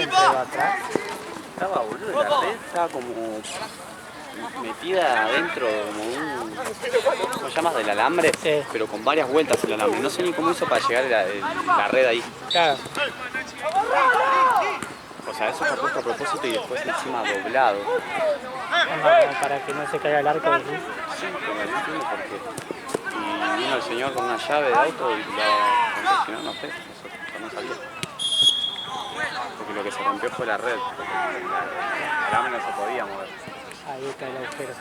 se entró atrás? Estaba, boludo, la red estaba como metida adentro, como un... ¿Cómo llamas? Del alambre, Sí. pero con varias vueltas el alambre. No sé ni cómo hizo para llegar la red ahí. Claro. O sea, eso está puesto a propósito y después encima doblado. Como para que no se caiga el arco. ¿Sí? Sí, pero no entiendo por qué. Y vino el señor con una llave de auto y la concesionó, no sé, eso no sabía. Porque lo que se rompió fue la red, porque el alambre no se podía mover. Ahí está el agujero.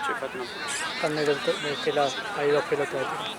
Che, fíjate una... Están de este lado. Hay dos pelotas de tiro.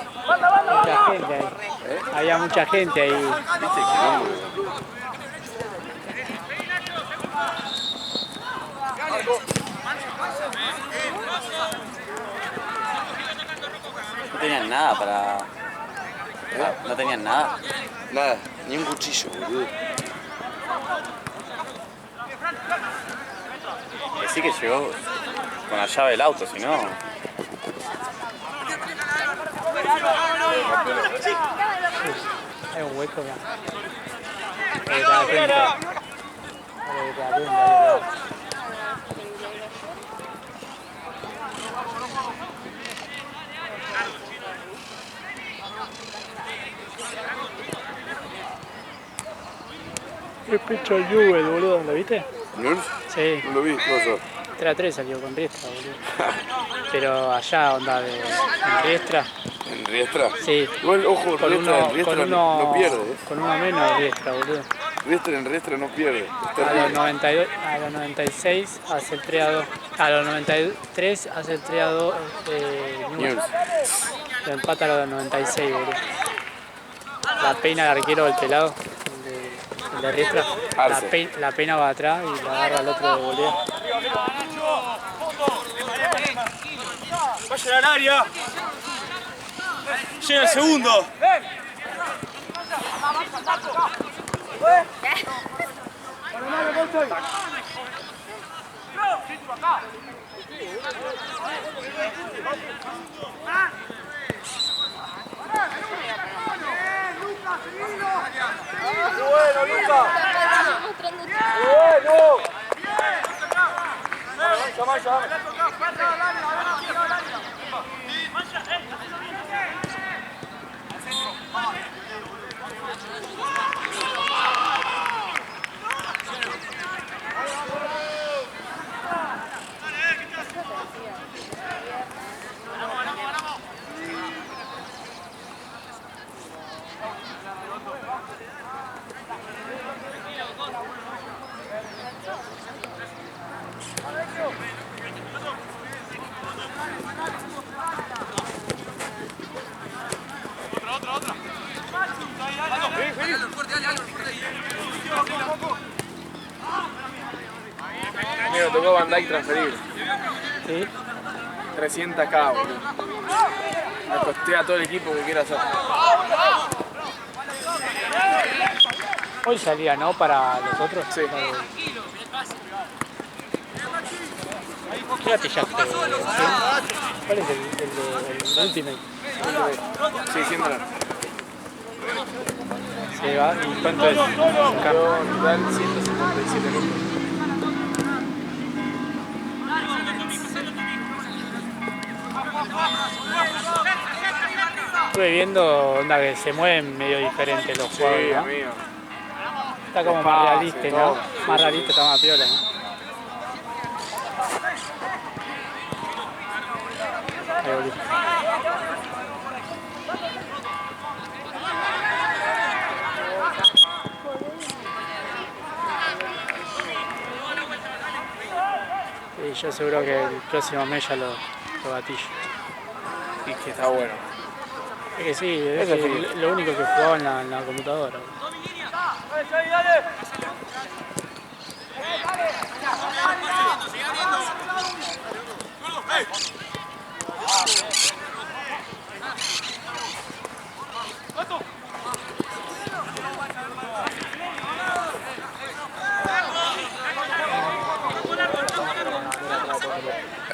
Mucha gente ahí. Había mucha gente ahí. ¿Viste quilombo? No tenían nada para... No tenían nada. Nada, ni un cuchillo, boludo. Decí que llegó con la llave del auto, si no... Hay un hueco acá. Ahí está atento. Ahí está atento. Qué pecho el Juve, boludo, ¿lo viste? ¿No? Sí, No lo vi, ¿qué pasó? 3-3 salió con Riestra, boludo. Pero allá, onda en Riestra. ¿En Riestra? Sí. Igual, ojo, Con Riestra, uno, en Riestra con uno, no pierde, ¿eh? con uno menos Riestra, boludo. Riestra en Riestra no pierde. Es A los, terrible. 92, a los 96 hace el 3-2. A los 93 hace el 3-2 Newell's. News. Lo empata a los 96, boludo. La peina al arquero del pelado, el de Riestra. Arce. La peina va atrás y la agarra al otro de volea. Vaya al área. Llega el segundo. Bueno, Luca. Bueno. Me tocó Van Dijk transferir. ¿Sí? 300k, boludo. Me costea a todo el equipo que quiera hacer. Hoy salía, ¿no? Para los otros. Sí. ¿Qué gatillaste? ¿Cuál es el Ultimate? Sí, 100 dólares. Se va. ¿Y cuánto es? Yo en total 177 lucas. Estuve viendo onda que se mueven medio diferentes los Sí, jugadores, ¿no? amigo. Está como más realista, ¿no? todo. Más realista, está más piola, ¿no? yo seguro que el próximo mes ya lo gatillo. Y que está bueno. Es que sí, es Eso que sí. lo único que jugaba en la computadora.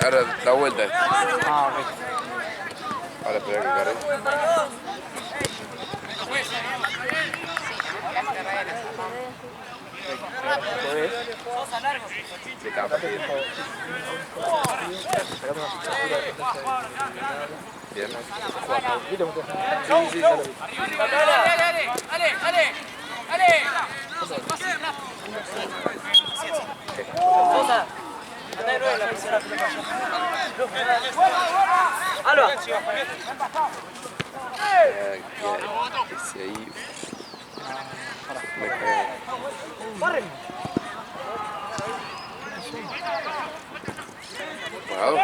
Ahora da vuelta. Ah, ok. Ahora espera que cargue. Se tapa. Bien. Ese ahí. Me cago. Jugado.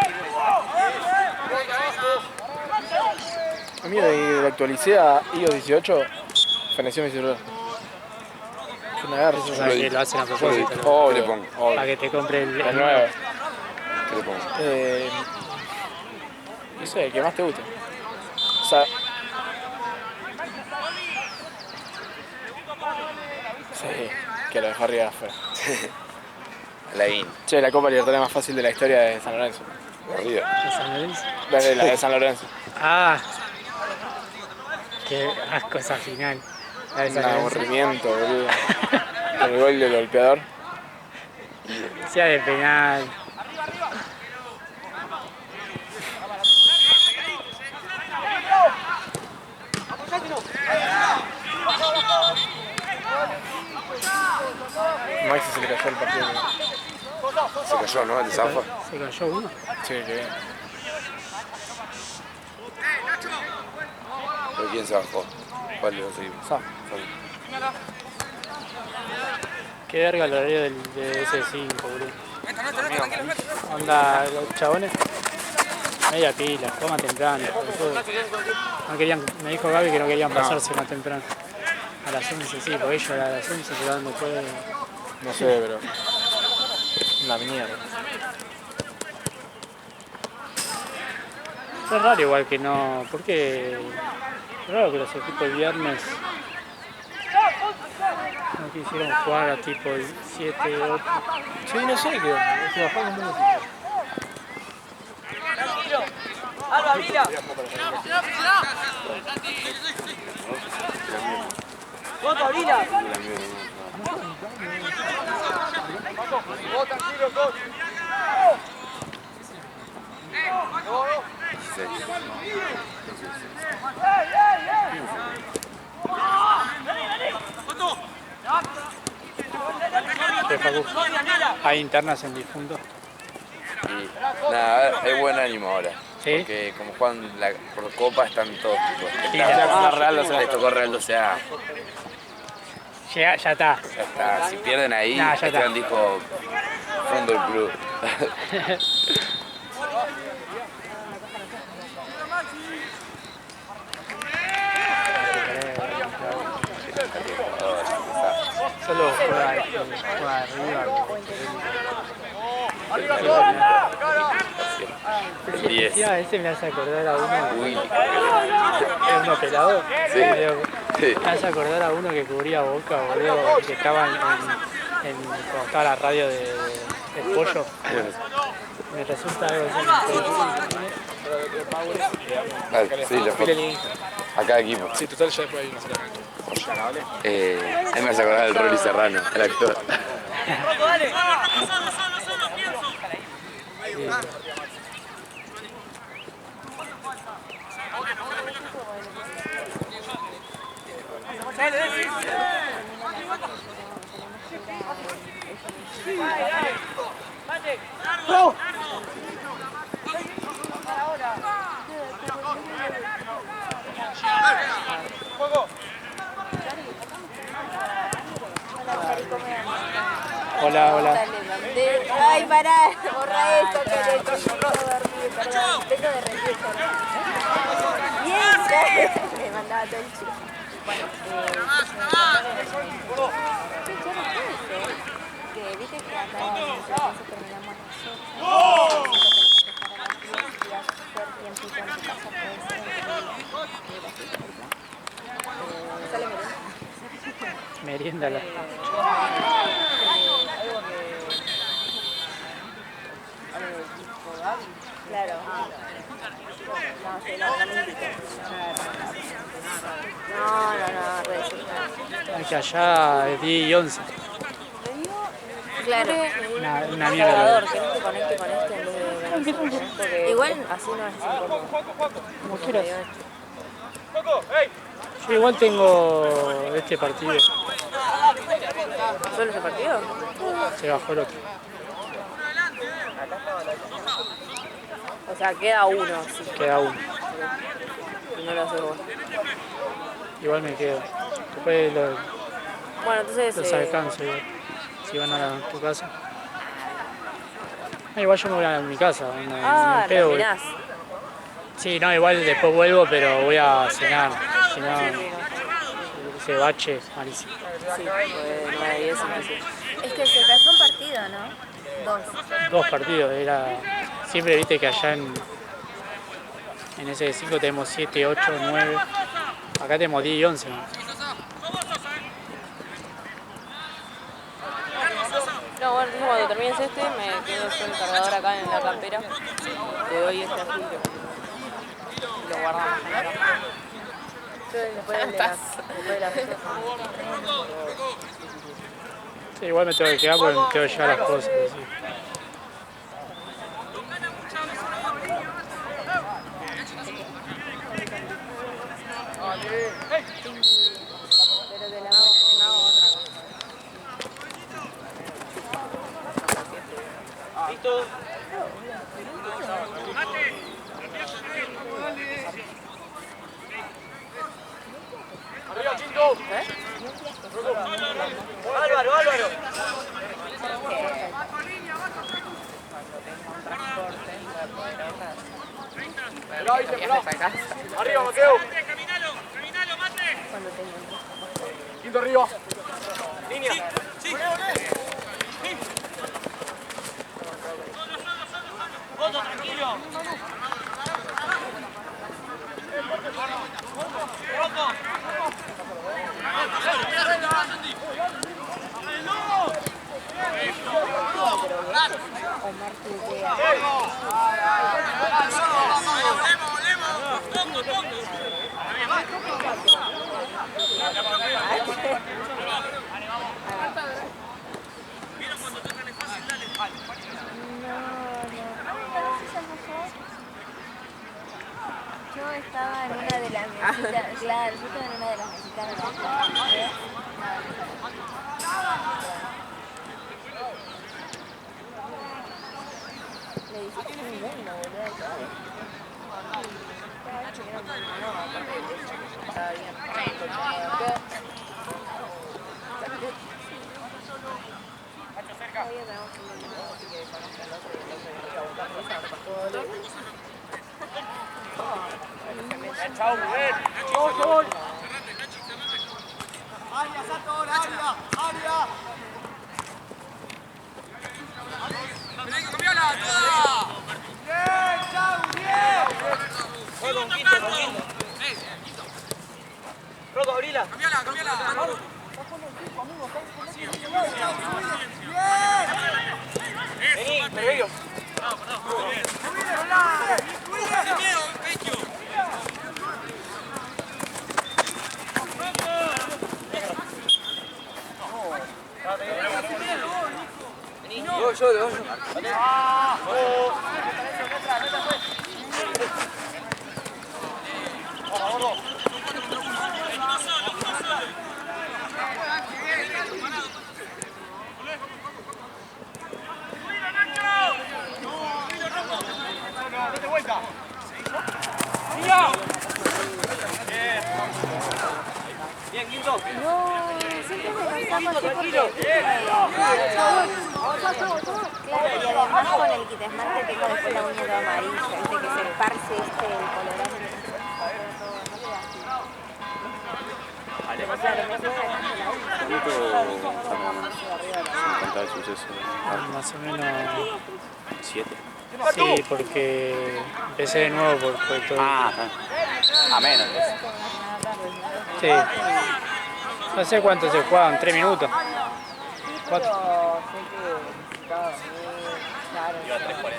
A mí lo actualicé a iOS 18, feneció mi celular. Yo me agarro Eso sabes que lo hacen a propósito, ¿no? ¿Qué Obvio, le pongo? obvio. Para que te compre el La nueva. ¿Qué le pongo? No sé, el que más te guste. O sea, sí, que lo de Harry era feo. Laín. Che, la Copa Libertadores más fácil de la historia de San Lorenzo. Arriba. de San Lorenzo. La de San Lorenzo. Ah, qué asco esa final. La de Un San Lorenzo. aburrimiento, boludo. El gol del golpeador. Sea de penal. Maxi se le cayó el partido. Se cayó, ¿no? El zafa. Se cayó uno. Sí, qué bien. ¿Pero quién se bajó? ¿Cuál de los seguimos? Sa. Qué verga el horario de S5, boludo. Onda, los chabones. Media pila, coman temprano. No querían, me dijo Gaby que no querían pasarse más temprano. A las 11, sí, porque ellos a las 11 se van después. No sé, pero. Una mierda. Es raro igual que no. Porque. Es raro que los equipos el viernes no quisieron jugar a tipo 7, 8. Sí, no sé qué onda. Se bajó como un Alba, mira. Voto, Abrila. Hay internas en difunto. Y nada, hay buen ánimo ahora. ¿Sí? Porque como juegan por Copa están todos tipos. Sí, la Real, Les tocó Real 12A. Ya está. Ya está. Si pierden ahí, Nah, ya Esteban está. dijo fondo del club. Solo juega El 10. arriba. Ese me hace acordar a uno. Uy. Es uno pelado. Sí. Sí. Me hace acordar a uno que cubría Boca, boludo, que estaba cuando estaba la radio de Pollo. Me resulta algo así. Dale, sí, la foto. A cada equipo. Sí, total, ya después hay una sola. A mí me hace acordar del Rolly Serrano, el actor. Voto, dale. Hola, hola. Le mandé, ay, Ay, pará, borra esto que necesito dormir, perdón. Tengo de registro. Bien, me mandaba todo el chico. Bueno, que viste que acá en el proceso terminamos nosotros. Hacer tiempito en tu casa puede ser sale Meriéndala. claro. No, sí, no, re. Es que allá es 10 y 11. Claro. Una mierda. Que no te conecte con este en vez de porque igual así no es incómodo. Como quieras. Yo igual tengo este partido. ¿Solo ese partido? Se bajó el otro. O sea, queda uno. Sí. Queda uno. Y no lo haces vos. Igual me quedo. Después Bueno, entonces... los alcanzo igual. Si van a tu casa. Igual yo me voy a mi casa. Ni pedo, terminás. Sí, no, igual después vuelvo, pero voy a cenar. Si no, ese bache, malísimo. Sí, pues 9 10 es que se pasó un partido, ¿no? 2 partidos. Siempre viste que allá en ese de 5 tenemos 7, 8, 9. Acá tenemos 10 y 11. ¿No? No, bueno, entonces cuando termines este, me quedo yo el cargador acá en la campera. Te doy este azul y lo guardamos en la campera. Después de la Sí, igual me tengo que quedar porque me tengo que llevar las cosas. Así. pero de la buena, no otra cosa. ¿Listo? Arriba, Quinto. Álvaro. Arriba, Mateo. Cuando tengo Quinto arriba. Línea. Voto, tranquilo. Omar tuitea. Yo estaba en una de las mesitas, claro, yo estaba en una de las mesitas de la le dijiste que es bueno, boludo. Estaba bien. Chao, bien. Gol. Área, Sato, ahora, área. Tenés que cambiarla toda. Bien, chau, bien. Con Quinto. Roto, abrila. Cambiala. Vení, Pereiro. Yo. Bien, Quinto. No, siempre me pasaba así porque... Claro, y además con el Quitesmar que tengo después la uña toda amarilla, viste que se esparce el colorado. Pero claro, me fui sacando la uña. ¿Cuánto contaba el suceso? Más o menos 7. sí, porque empecé de nuevo por todo. Ah, está. A menos. Sí. No sé cuánto se jugaban, 3 minutos. 4. Iba a 3:40.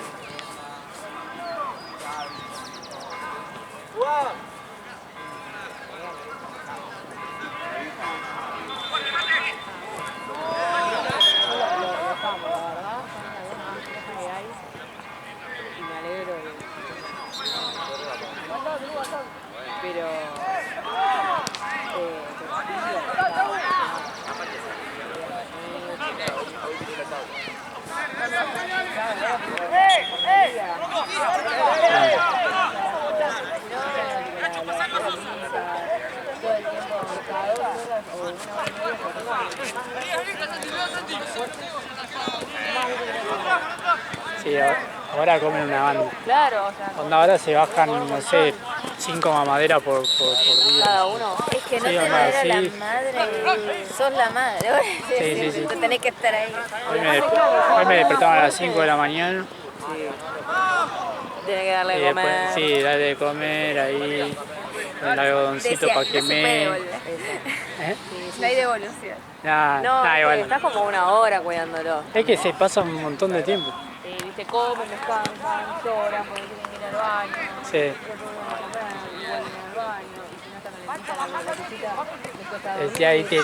Y me alegro de... Pero... Sí, ahora comen una banda. Claro, o sea, Onda, ahora se bajan, no sé, 5 mamaderas por día. cada uno. Es que no Sí, te onda, era la sí. madre, sos la madre. Sí, sí. Tú tenés que estar ahí. Hoy me despertaban a las 5 de la mañana. Tiene que darle Y de comer. después, sí, darle de comer ahí, con el algodoncito Decía, para no que se puede me... devolver. ¿Eh? No hay devolución. Nah, No, nah, igual. estás como una hora cuidándolo. Es que se pasa un montón de tiempo. Viste, comen, descansan, lloran porque tienen que ir al baño. Sí. Después vuelven a comer y vuelven al baño. Y si no está calentita la tetita, después está Decía, viste,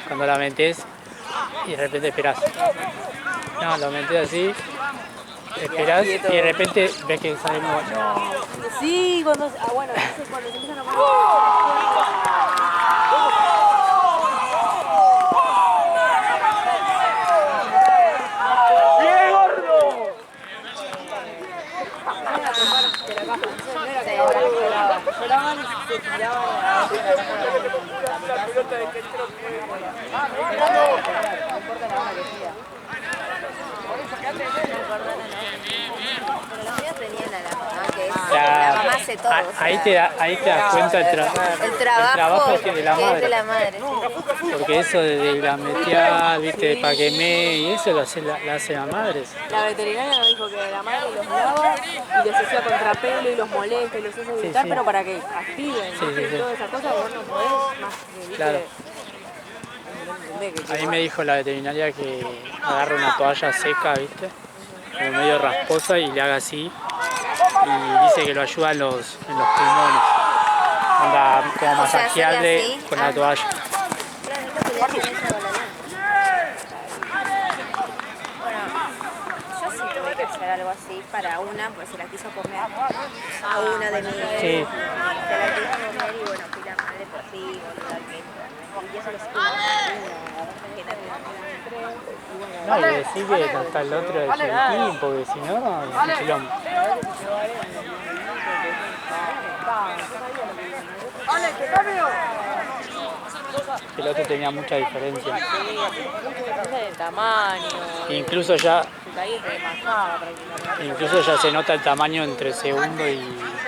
cuando la metés y de repente esperás. No, lo metés así, esperás y de repente ves que sale nuevo. Sí, cuando... Ah, bueno, cuando se empiezan a poner... Lloraban y se tiraban a la pelota de que entró. No importa la hora que sea. Pero los míos tenían a la mamá, que es La- la mamá hace todo. o sea, ahí te das cuenta el trabajo que de la es de madre. la madre. Sí. Porque eso de la metear, viste, para que me y eso lo hace la hace la madre. La veterinaria nos dijo que la madre los lava y los hacía contrapelo y los molesta y los hace gritar, sí. pero para que activen, Sí, ¿viste? sí. Todas esas cosas vos no podés más, ¿viste? Claro. ¿Entendés? Que A mí me dijo la veterinaria que agarre una toalla seca, viste, como medio rasposa y le haga así. Y dice que lo ayuda en los pulmones. Onda, como O sea, masajearle hacerle así. con la toalla. Claro, es lo que le hacen a esa balada. Bueno, yo sí tuve que hacer algo así para una, pues se la quiso comer a una de mis... Sí. Se la quiso comer y bueno, fui la madre terrible, y eso lo estuvo No, y decir que no está el otro de Argentina, porque si no, es un quilombo. El otro tenía mucha diferencia. de tamaño, Incluso ya ahí se mascaba prácticamente. Incluso ya se nota el tamaño entre el segundo y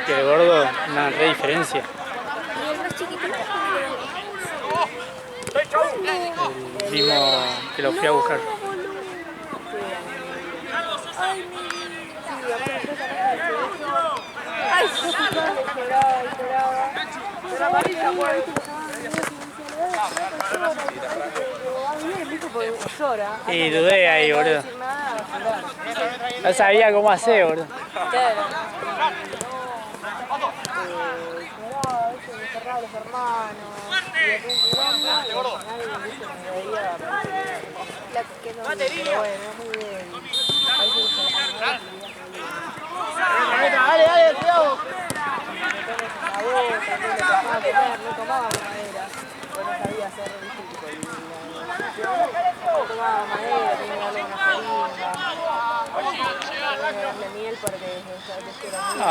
el gordo, una re diferencia. Y el más chiquitito. El mismo que lo fui a buscar. Ay, yo lloraba y lloraba. Pero amarilla fue. Llora. Y dudé ahí, boludo. No sabía cómo hacer, boludo. Claro. Lloraba, se cerraba los hermanos. Y después jugando, nadie me dice que me veía. La que no. Pero bueno, muy bien. Parece que se la Dale, cuidado. no tomaba madera, pues no sabía hacer, viste, tipo, no tomaba madera, tenía que darle una jeringa, tenía que darle miel porque No,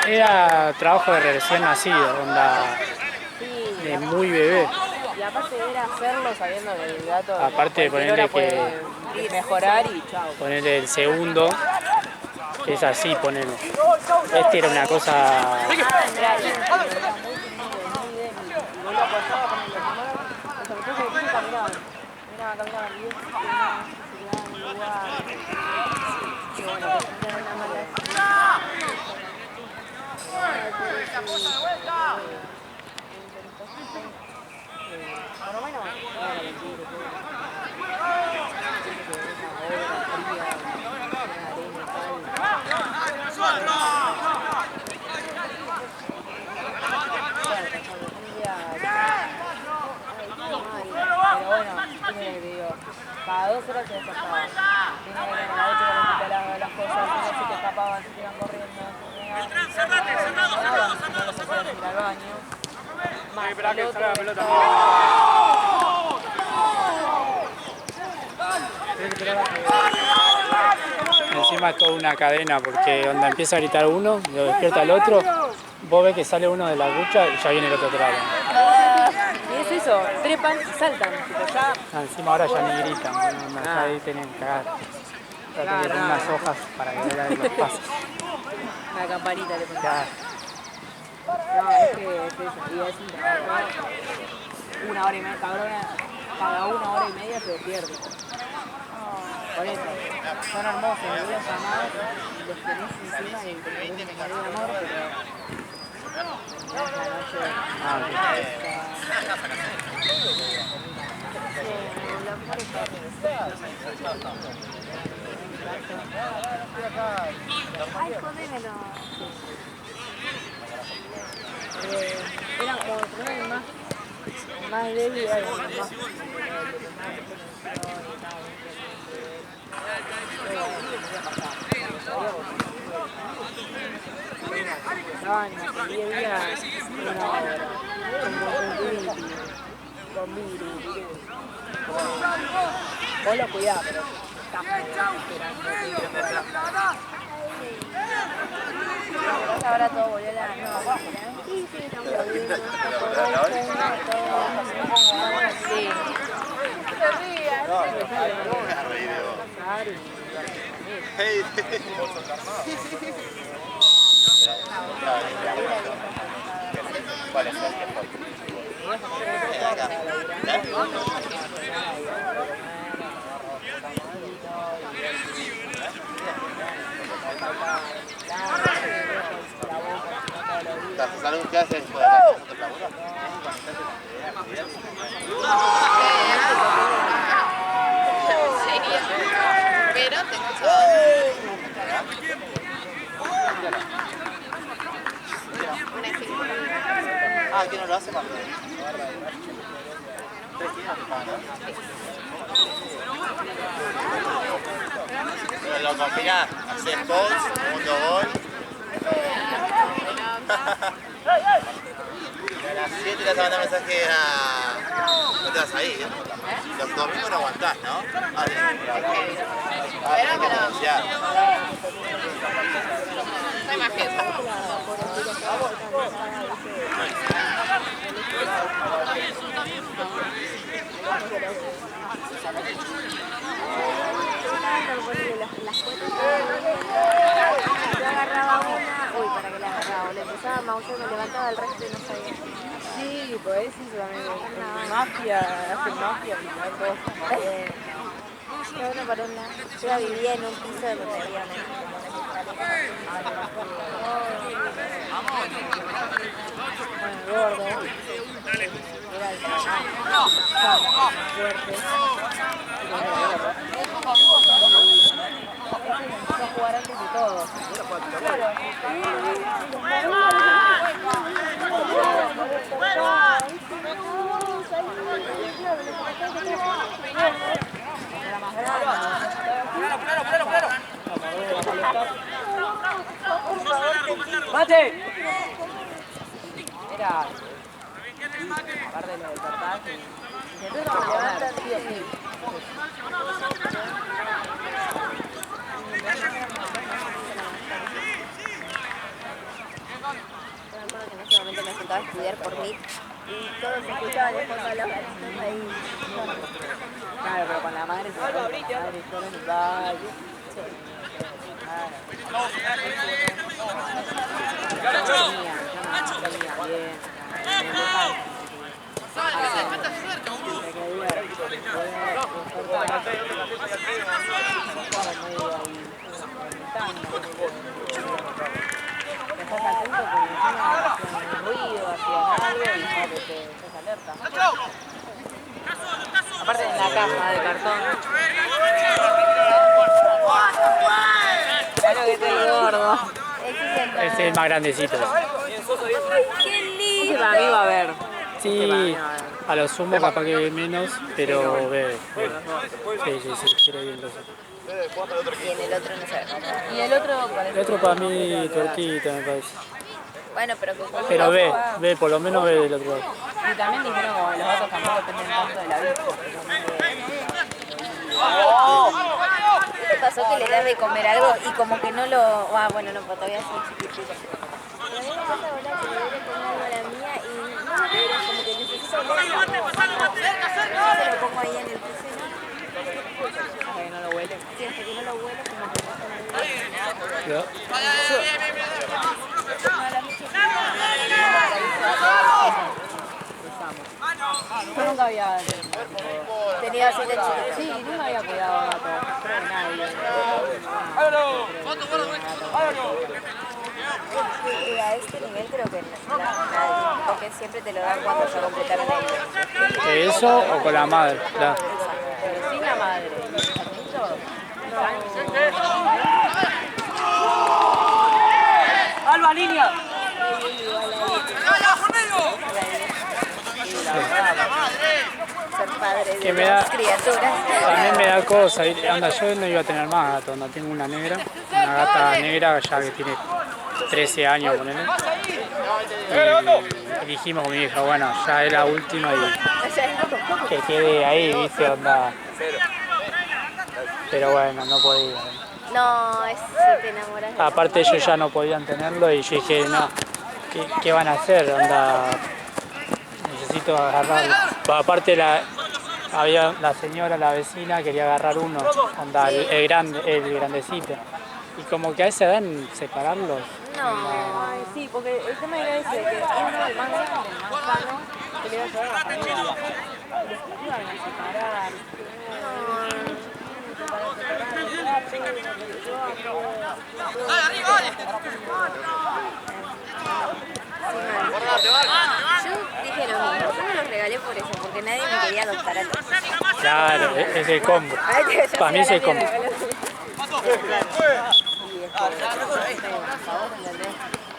era trabajo de recién nacido, onda sí, de muy bebé. y aparte era hacerlo sabiendo que el gato Aparte de cualquier hora ponerle puede mejorar y chao. Ponerle el segundo, que es así, ponerlo. Este era una cosa... Mirá, y era muy finito, muy débil. Y vos lo apoyabas con el primero, los apretó y caminaban. Caminaban, y se quedaban en el lugar. Y bueno, era una mala... Por lo menos, pero bueno, ¿qué te digo? Cada 2 horas se despertaba. Tenía que tener la leche que le quitaba las cosas, no se te escapaban, se te iban corriendo. No se pueden ir al baño. Más Esperá que salga la pelota. Encima es toda una cadena, porque donde empieza a gritar uno, lo despierta el otro, vos ves que sale uno de la ducha y ya viene el otro atrás. Y es eso, trepan y saltan. Tipo, ya... Encima ahora ya ni gritan, ¿no? Ya ahí tienen que cagar. Ya tienen que poner unas hojas para que vean los pasos. Una campanita le ponen. Ya. No, es que es eso. Y es un trabajo. 1 hora y media, cada 1 hora y media se pierde. Por eso, son hermosos, los videos amados, los tenés encima y te pones un morir de amor, pero la noche Ay, jodémelo. eran como más débil, más estaban 10 días una hora, con vidrio. Vos lo cuidás, pero Ahora todo volvió a la normalidad. Sí, sí, estamos volviendo. sí. ¿Sabes qué haces después de la laburo? Pero tengo Ah, ¿quién no lo hace, Marco? Lo combinás, haces post, segundo gol. A las 7 le vas a mandar mensaje a... No te vas a ir, ¿eh? Los domingos no aguantás, ¿no? Ya. No imagino. Yo agarraba una, uy, para que la agarraba, le empezaba a maullar, me levantaba el resto y no sabía. Sí, pues eso también. Mafia, hacen mafia, y todo. Yo uno para una, yo vivía en un piso donde había una Gordo. Era el fuerte. Empezó a jugar antes de todo. Era más grande. ¡Mate! Era... aparte de lo del tortaje, intentó levantar sí o sí. Yo me acuerdo que en ese momento me sentaba a estudiar por mí Y todos escuchaban de fondo a los gatitos ahí. Claro, pero con la madre se va, con la madre solo en el baile. Estás atento porque encima hacían ruido, hacían algo y ya te estás alerta. Aparte de la caja de cartón. Claro que estoy gordo. Ese Ese es el más grandecito. ¡Qué lindo! Ese para mí va a ver. Sí, a lo sumo capaz que ve menos, pero ve. Sí, quiere bien los otros. Y en el otro no sé. Y el otro parece. El otro para mí tortita me parece. Bueno, pero que con Pero ve, por lo menos ve del otro lado. Y también dijeron como los gatos tampoco dependen tanto de la vista. ¿Qué te pasó que le das de comer algo y como que no lo... Ah, bueno, no, pues todavía soy chiquitita. Pero a mí me pasa ahora que le doy de comer algo a la mía y no lo quiero, como que necesito olerlo. Yo se lo pongo ahí en el piso y no. Hasta que no lo huele. Sí, hasta que no lo huele como que pasa una vida. ¿Ya? No, a la mía Yo nunca había tenía así de chiquito. Sí, nunca había cuidado a gato. Creo que nadie. Y a este nivel creo que nadie, porque siempre te lo dan cuando se completaron ellos. ¿Eso o con la madre? Claro. Pero sin la madre. ¡Alba, línea! Ser padre Que de me da- dos criaturas. También me da cosa, anda, yo no iba a tener más gatos, no tengo una negra, una gata negra ya que tiene 13 años, ponele. Y dijimos con mi hija, bueno, ya es la última y que quede ahí, viste, onda. Pero bueno, no podía. No, es te enamoras. Aparte ellos ya no podían tenerlo y yo dije, no, ¿qué van a hacer? Onda, necesito agarrarlo. Aparte había la señora, la vecina, quería agarrar uno, onda, el grandecito. Y como que a esa edad separarlos. No. Ay, sí, porque el tema era ese, que uno, el más grande, el más sano, que le iba a llevar a la familia. Los iban a separar. Yo dije lo mismo, yo me los regalé por eso, porque nadie me quería adoptar a todos. Claro, es el combo. Yo Para mí es el combo. Y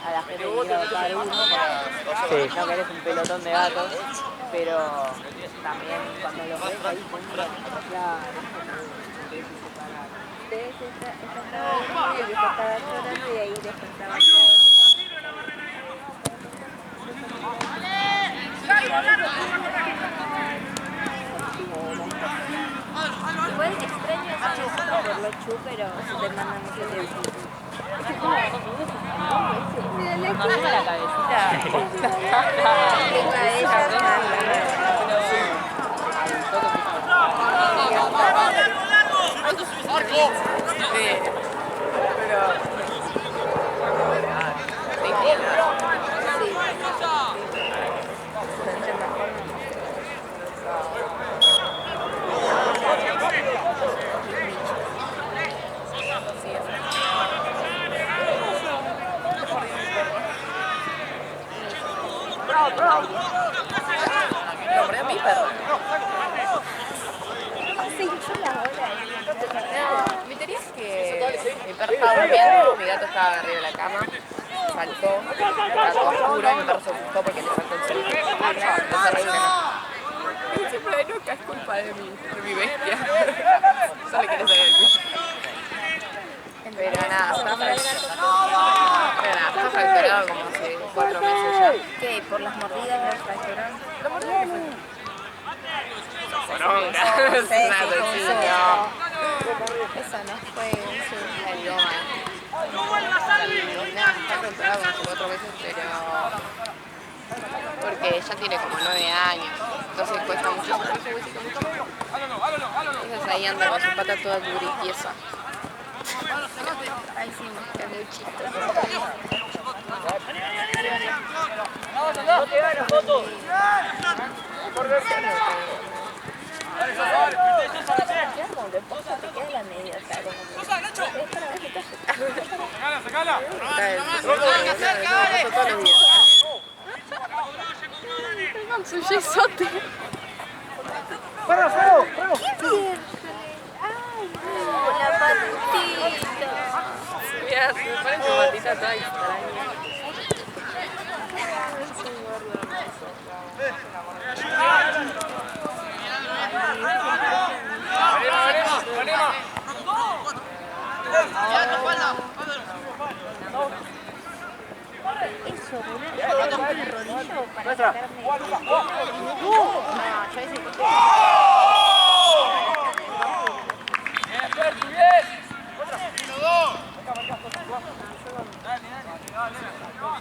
a la gente que quiere adoptar uno, porque Sí. no querés un pelotón de gatos, pero también cuando los ves ahí, claro, Ustedes estaba y yo estaba llorando y ahí despertaba todo. Igual extraño eso por lo chu, pero te mandan mucho tiempo. cuando asoma la cabecita. Tengo a ella, Nombré a mi perro. sí, yo la hola. Mi teoría es que mi perro estaba durmiendo, mi gato estaba arriba de la cama, saltó, estaba todo oscuro y mi perro se asustó porque le saltó encima. Entonces reí y siempre nunca es culpa de mi bestia. Solo quiere saber de mí. Pero nada, está fracturado como hace 4 meses ya. ¿Qué? ¿Por las mordidas los fracturaron? Lo mordió que fue. Poronga. Es una vecina. Eso no fue un El goma. Nada, está fracturado como hace 4 meses, pero... Porque ya tiene como 9 años, entonces cuesta mucho su físico. Entonces ahí anda con su pata toda duritiesa. Ay, sí, es muy chistoso. ¡No te ganas, Foto! Ya como que poco te queda la media, o sea, como que... ¡Sacala! Con su yesote. ¡Fuera, fuera! Ay, no, la patita. Mira, se me pone su patita toda extraña. Eso, boludo. ¿El rodillo para sacarme? No,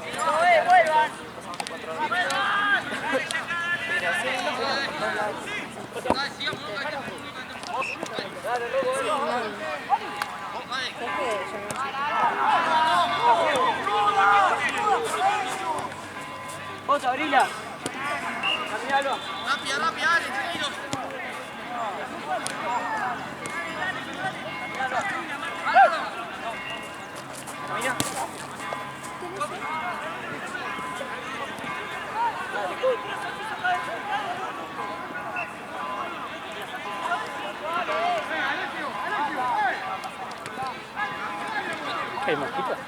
yo ese que... ¡Vuelvan! Vos, abrila. Caminalo. Rápida, rápida, dale, tranquilo. Camina. ¿Qué hay mosquitos?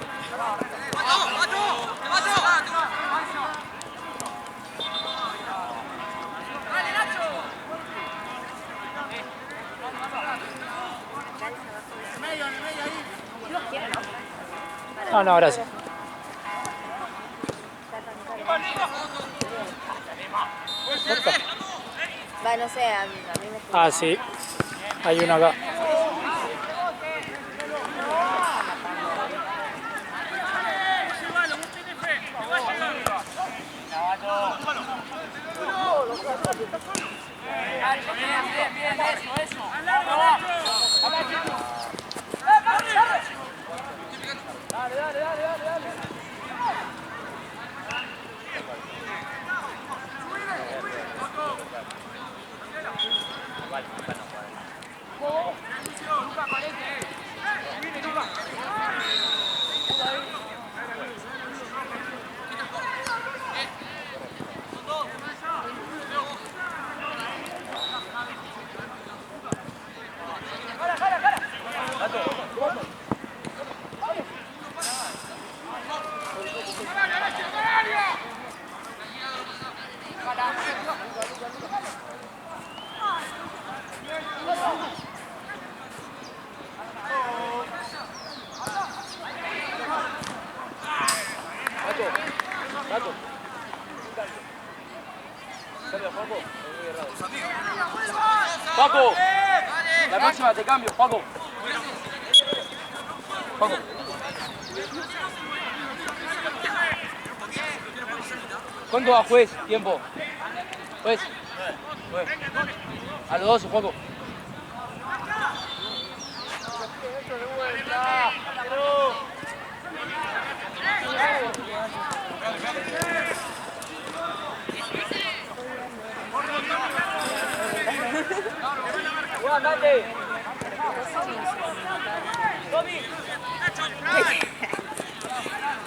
No, no, gracias. Va, no sé, a mí me... Ah, sí. Hay uno acá. Bien, eso. Dale. Paco, la próxima te cambio, Paco. ¿Cuánto va, juez? Tiempo. Juez. A los 12, Paco. ¡Andate!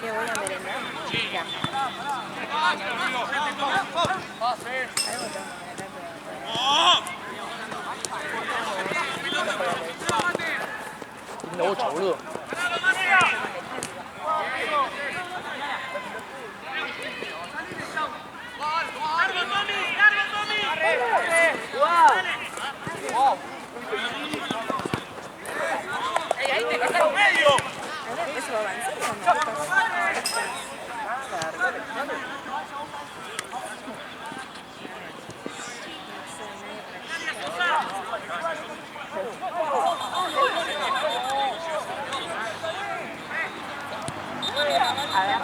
¿Qué voy a merendar? Ya. Linda bocha, boludo. Ahí te cortaron medio. A ver, ¿eso va avanzando o no? A ver.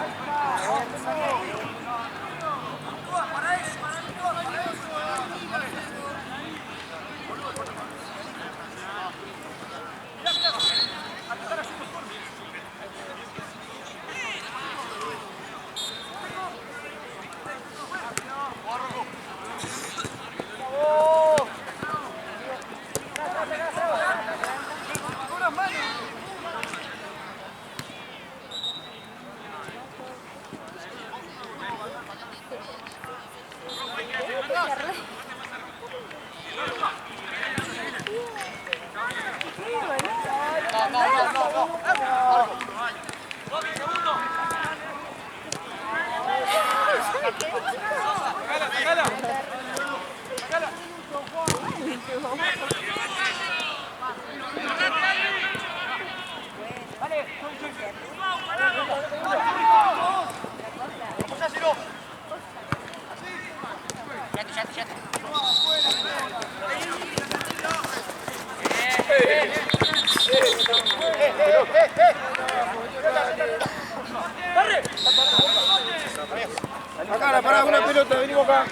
Acá, pará, una pelota, venimos acá.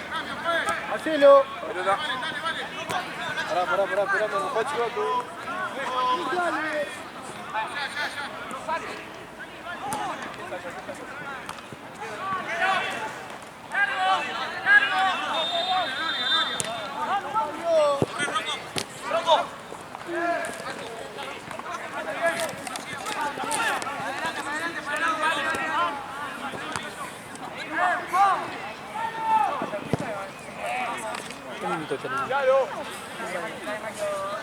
Hacelo. Pelota. Pará, esperame, no puedo chivato. ¿Qué minuto tenemos?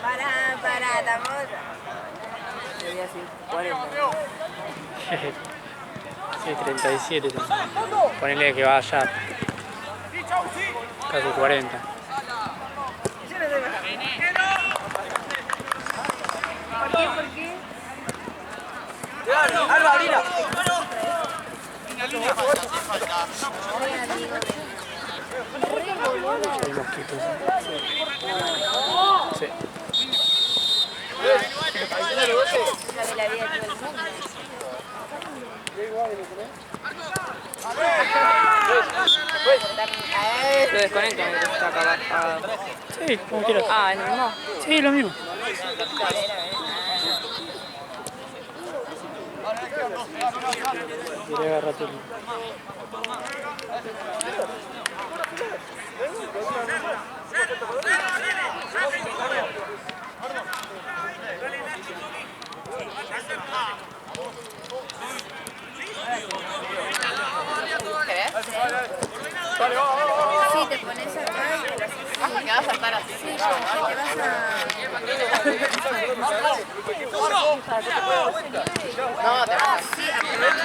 Pará, estamos. Debería ser 40. Sí, 37 también. Ponele que vaya casi 40. ¿Por qué? ¡Alba, abrila! Hay mosquitos. Sí. Sabe la vida de todo el mundo. Lo desconecto, me gusta acabar. Sí, como quieras. Ah, ¿es lo mismo? Sí, lo mismo. Quería agarrar tu... Sí, te pones acá y te vas Ah, que vas a saltar así. sí, te vas No, te vas a... sí, aprovecha.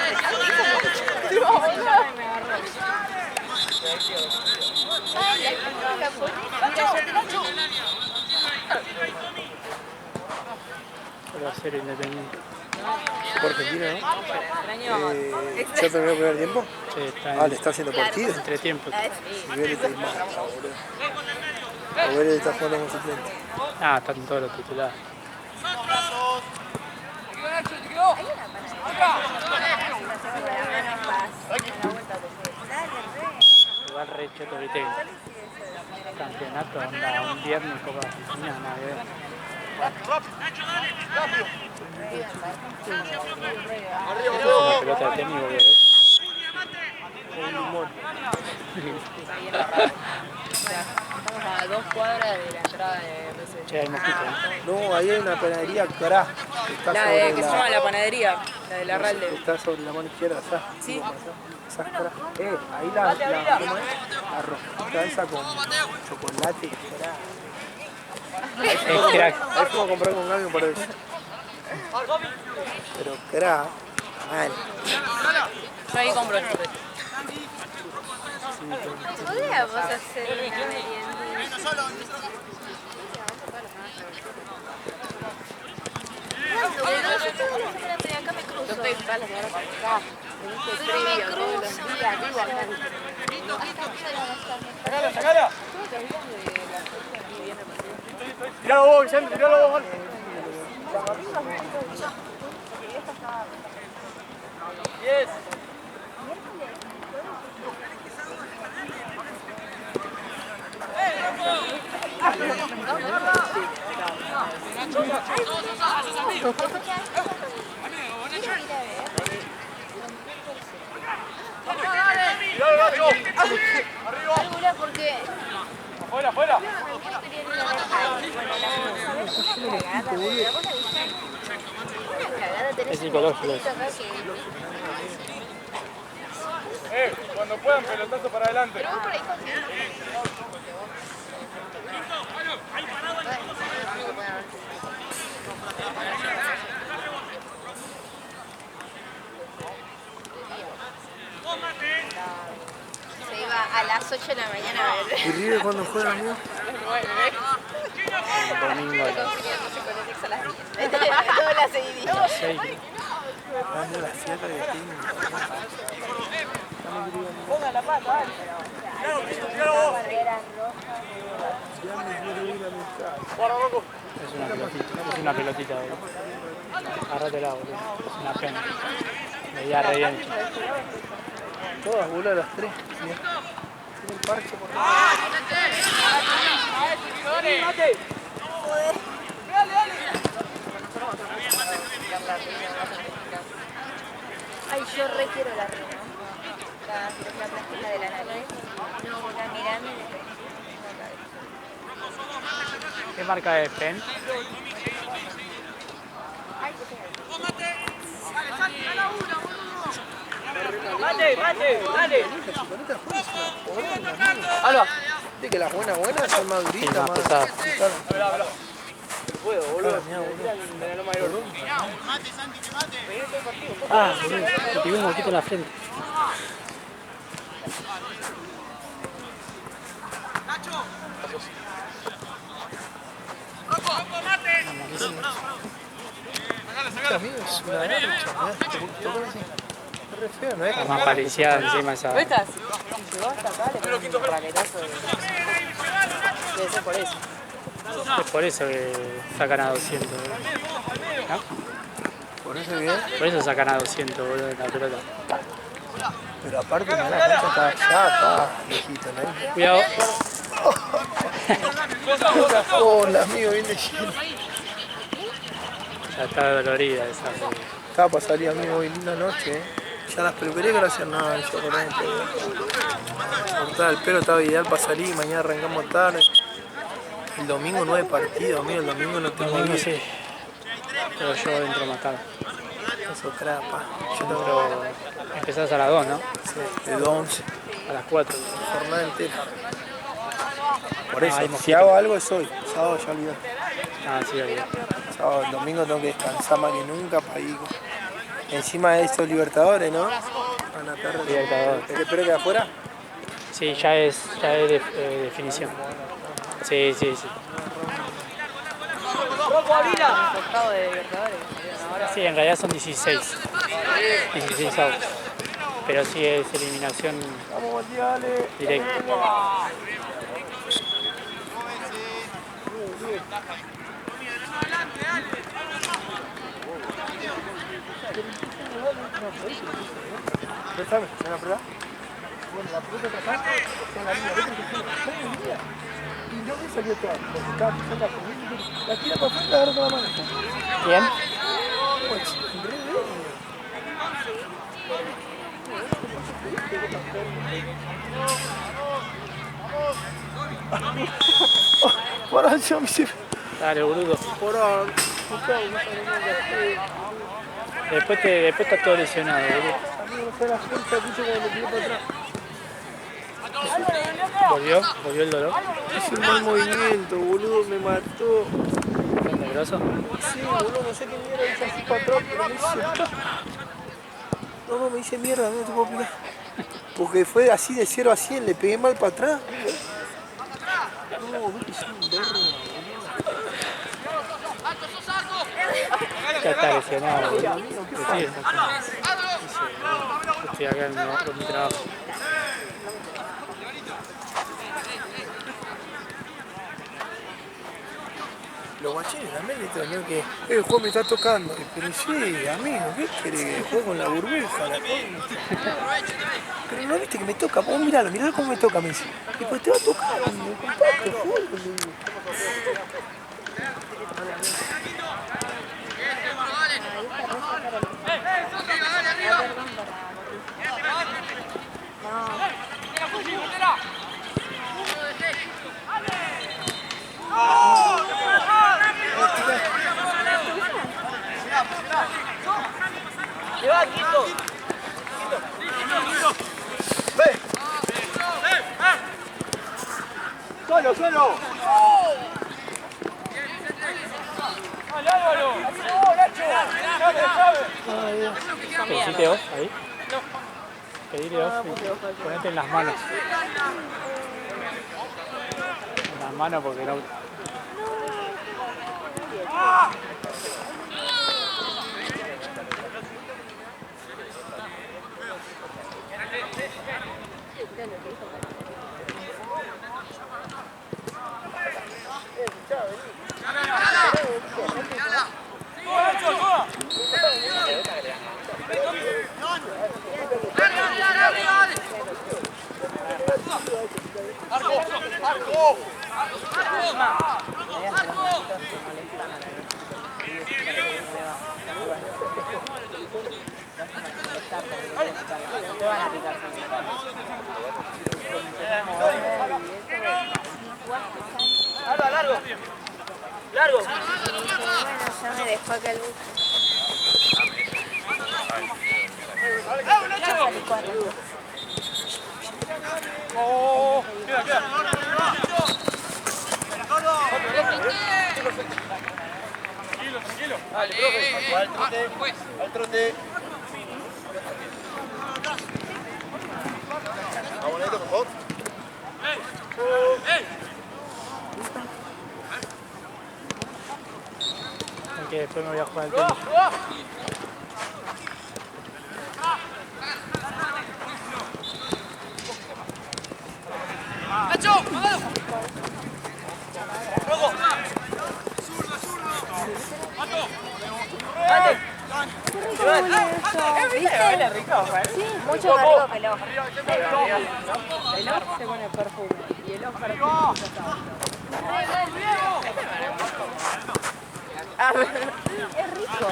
Para hacer Independiente. Por Argentina, ¿no? Extraño. ¿Ya terminó el primer tiempo? Sí, está Ah, le está haciendo partido. entre tiempo. Y Vélez está mal, boludo. O Vélez está jugando con suplente. Ah, están todos los titulares. Igual re cheto, viste. Campeonato, anda un viernes, Copa Argentina, nada que ver. Es una pelota de tenis, boludo. Estamos a 2 cuadras de la entrada de RC. Che, hay mosquitos, ¿eh? No, ahí hay una panadería Cará. Está La sobre de que se llama la panadería, la de la Ralde. Está sobre la mano izquierda, allá. Sí. Esa Cará. Ahí la ¿cómo es? La rosquita esa con chocolate. Cará. Es crack. Ahí fuimos a comprar con Gaby un par de veces. Pero Cará, mal. Yo ahí compro esto. Podríamos hacer una merienda. Acá me cruzo. Yo estoy para la semana pasada. En este previo todos los días, vivo acá. ¡Sacala, sacala! Todos los días de la fecha aquí viene el partido. ¡Tiralo vos, Vicente! ¡Tiralo vos! ¡Yes! ¡Tiralo, Nacho! ¡Arriba! Porque ¡Afuera, afuera! Es psicológico eso. Cuando puedan, pelotazo para adelante. Se iba a las 8 de la mañana a ver. ¿Y River cuándo juega, amigo? El domingo a las A las 10. Todas las seguiditas. 6. Dando la fiaca de Tim. Ponga la pata, dale. Es una pelotita, boludo. Agárratela, boludo. Es una pena. Veía re bien. Todas, boludo, a las 3. Tiene el parche por Ay, yo re quiero la rina. La plástica de la nariz. La mirando y después. ¿Qué marca es Pen? Mate, dale. Alba. Viste que las buenas son más Sí, duritas, más más pesada. puedo, boludo. Ah, boludo. Me pegué un poquito en la frente. Amigo, es una garcha, mirá, así. Es re feo, ¿no es? La más parecida encima esa. ¿No estás? Si llegó hasta acá, le ponen un raquetazo de... Debe ser por eso. Es por eso que sacan a 200, boludo. ¿No? Por eso que... Por eso sacan a 200, boludo, en la pelota. Pero aparte, mirá, la cancha está allá, viejito, ¿no? Cuidado. Coca-Cola, amigo, viene lleno. Ya está dolorida esa. Estaba para salir, amigo, hoy linda noche, Ya las peluquerías que no hacían nada, yo corriente. Cortar el pelo estaba ideal para salir, mañana arrancamos tarde. El domingo 9 partidos, amigo, el domingo no tengo Domingo ni... sí. Pero yo entro más tarde. Eso crapa. Yo Pero tengo empezás a las 2, ¿no? de 11, A las 4. jornada entera. Por eso, hay si mosquito. hago algo es hoy, sábado ya olvidé. Ah, sí, bien. Sábado, el domingo tengo que descansar más que nunca para ir. Encima de estos Libertadores, ¿no? A la tarde. Libertadores. ¿El espero que afuera? Sí, ya es definición. Sí, sí, sí. Octavo de Libertadores. Ahora Sí, en realidad son 16. 16 avos. Pero sí es eliminación Vamos, Guardiale. directa. Préstame, ¿me la prueba? Bueno, la pelota está acá, está en la línea, vete que tiene la línea. Y no me salió toda, porque estaba pisando la comida, la tira para afuera y la agarra con la mano. ¿Bien? Pues, re bien. Pará, yo me hice... Dale, boludo. Pará, Después estás todo lesionado, boludo. amigo, fue la fuerza, escucho cuando me tiró para atrás. Volvió el dolor. Hice un mal movimiento, boludo, me mató. ¿Peligroso? Sí, boludo, no sé qué mierda hice así para atrás, pero me hice... No, me hice mierda, no te puedo explicar. Porque fue así de 0 a 100, le pegué mal para atrás. No, viste, soy un verga, boludo. Ya está lesionado, boludo. Amigo, ¿qué Sí, pasa? estoy acá en mi trabajo. Los guachines también le tenían que... el juego me está tocando. Pero sí, amigo, ¿qué querés? Que juego con la burbuja, la concha. Pero no viste que me toca. Vos miralo cómo me toca, me dice. Y pues te va a tocar, compadre, fútbol, le digo. ¡Se va, Quito! ¡Suelo, suelo! ¡Dale, Álvaro! ¡Nacho! ¿Pediste vos ahí? No. Pedile vos y ponete en las manos. En las manos porque no... ¡Largo! ¡Largo! Bueno, ya me dejó acá el bus. Tranquilo. Dale, profe. Al trote. Al trote. Vamos, Neto, por favor. Que después me voy a jugar el tenis. ¿Viste? rico, Sí, mucho más rico que el ojo. El ojo se pone perfume y el ojo perfume. Es rico.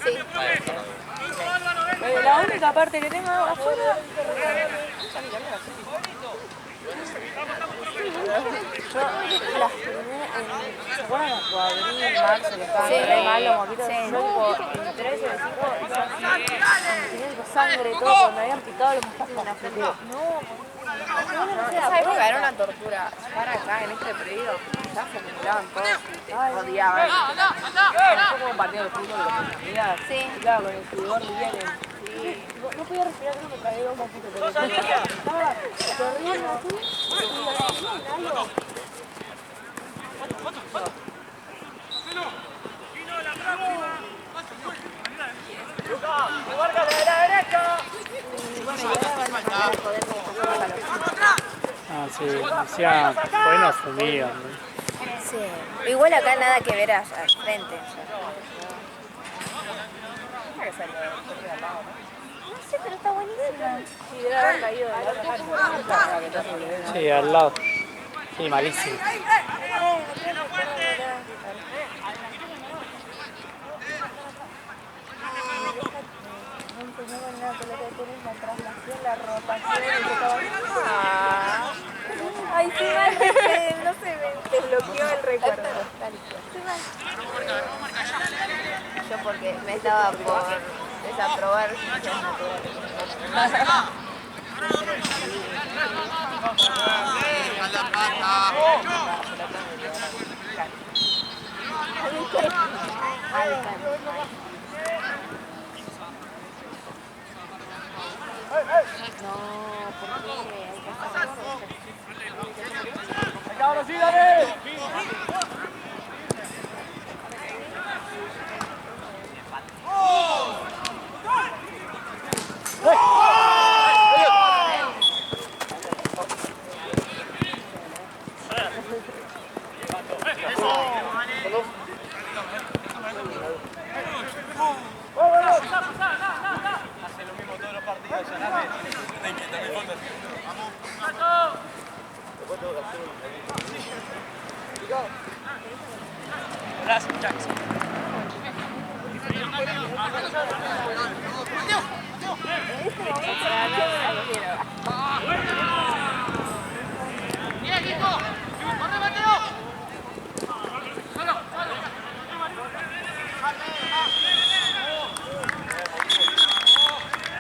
Sí. La única parte que tengo afuera. Yo las primeras, ¿se acuerdan cuando abril, marzo, que estaban re mal los moquitos? Sí. Yo tipo, entré ese hocico y yo así, tenía tipo sangre y todo, cuando me habían picado los mostazos me afecté. No, esa época era una tortura. Estar acá en este predio, ya se acumulaban todos, odiaban. Fue como un partido de fútbol con mis amigas. Sí. Y claro, con el sudor vienen. No podía respirar, no me caí dos moquitos. Pero estaba corriendo así y algo. Ah, sí, decía, bueno, fumían. Sí. Igual acá nada que ver al frente. No sé, pero está buenísima. Sí, debe haber caído de la Sí, al lado. Sí, malísimo. La rotación y se estaba... Ay, sí, mal, no se me desbloqueó el recuerdo. Sí, mal. Yo porque me estaba por desaprobar ciencias naturales. ¡Ahora sí, dale! Hace lo mismo todos los partidos, ya nada. Gracias, muchachos. En este momento,